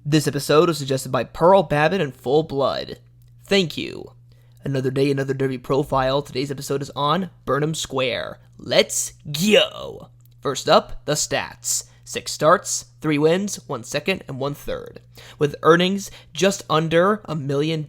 This episode was suggested by Pearl Babbitt and Full Blood. Thank you. Another day, another Derby profile. Today's episode is on Burnham Square. Let's go! First up, the stats. 6 starts, 3 wins, 1 second, and 1 third, with earnings just under $1 million.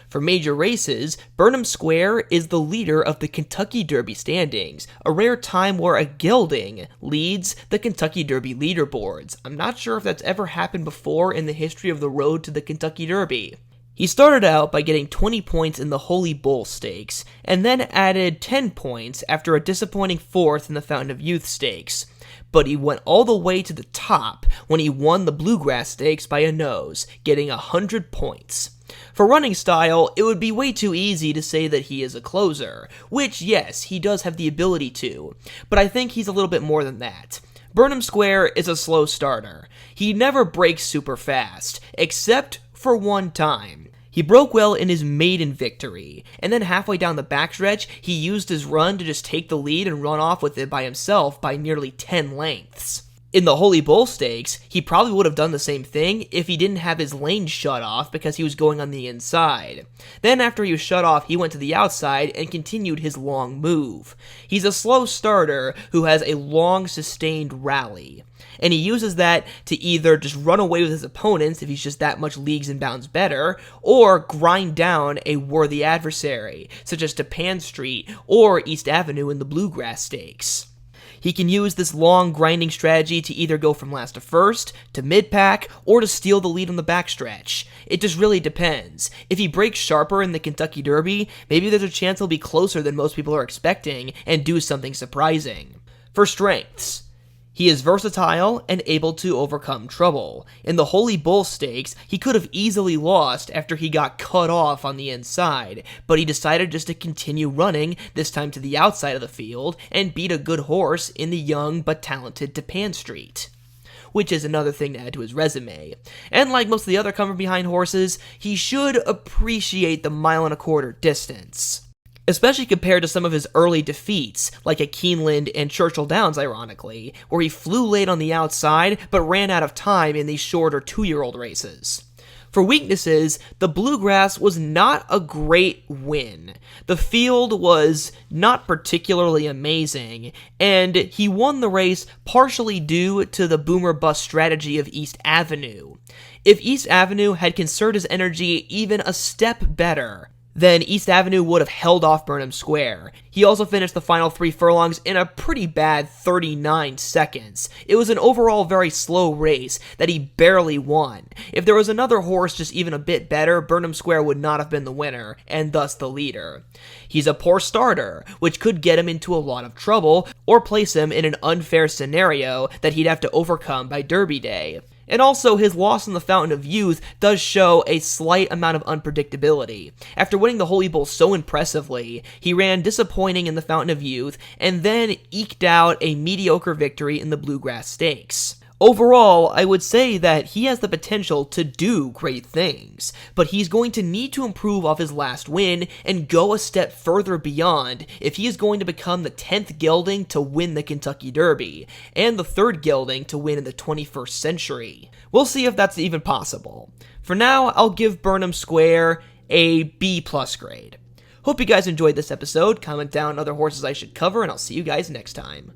For major races, Burnham Square is the leader of the Kentucky Derby standings, a rare time where a gelding leads the Kentucky Derby leaderboards. I'm not sure if that's ever happened before in the history of the road to the Kentucky Derby. He started out by getting 20 points in the Holy Bull Stakes, and then added 10 points after a disappointing 4th in the Fountain of Youth Stakes. But he went all the way to the top when he won the Bluegrass Stakes by a nose, getting 100 points. For running style, it would be way too easy to say that he is a closer, which, yes, he does have the ability to, but I think he's a little bit more than that. Burnham Square is a slow starter. He never breaks super fast, except for one time. He broke well in his maiden victory, and then halfway down the backstretch, he used his run to just take the lead and run off with it by himself by nearly 10 lengths. In the Holy Bull Stakes, he probably would have done the same thing if he didn't have his lane shut off because he was going on the inside. Then after he was shut off, he went to the outside and continued his long move. He's a slow starter who has a long sustained rally, and he uses that to either just run away with his opponents if he's just that much leagues and bounds better, or grind down a worthy adversary, such as Japan Street or East Avenue in the Bluegrass Stakes. He can use this long grinding strategy to either go from last to first, to mid-pack, or to steal the lead on the backstretch. It just really depends. If he breaks sharper in the Kentucky Derby, maybe there's a chance he'll be closer than most people are expecting and do something surprising. For strengths, he is versatile and able to overcome trouble. In the Holy Bull Stakes, he could have easily lost after he got cut off on the inside, but he decided just to continue running, this time to the outside of the field, and beat a good horse in the young but talented Japan Street, which is another thing to add to his resume. And like most of the other come-from-behind horses, he should appreciate the 1.25-mile distance, especially compared to some of his early defeats, like at Keeneland and Churchill Downs, ironically, where he flew late on the outside, but ran out of time in these shorter 2-year-old races. For weaknesses, the Bluegrass was not a great win. The field was not particularly amazing, and he won the race partially due to the boomer-bust strategy of East Avenue. If East Avenue had conserved his energy even a step better, then East Avenue would have held off Burnham Square. He also finished the final 3 furlongs in a pretty bad 39 seconds. It was an overall very slow race that he barely won. If there was another horse just even a bit better, Burnham Square would not have been the winner, and thus the leader. He's a poor starter, which could get him into a lot of trouble, or place him in an unfair scenario that he'd have to overcome by Derby Day. And also, his loss in the Fountain of Youth does show a slight amount of unpredictability. After winning the Holy Bull so impressively, he ran disappointing in the Fountain of Youth, and then eked out a mediocre victory in the Bluegrass Stakes. Overall, I would say that he has the potential to do great things, but he's going to need to improve off his last win and go a step further beyond if he is going to become the 10th gelding to win the Kentucky Derby, and the 3rd gelding to win in the 21st century. We'll see if that's even possible. For now, I'll give Burnham Square a B+ grade. Hope you guys enjoyed this episode. Comment down other horses I should cover, and I'll see you guys next time.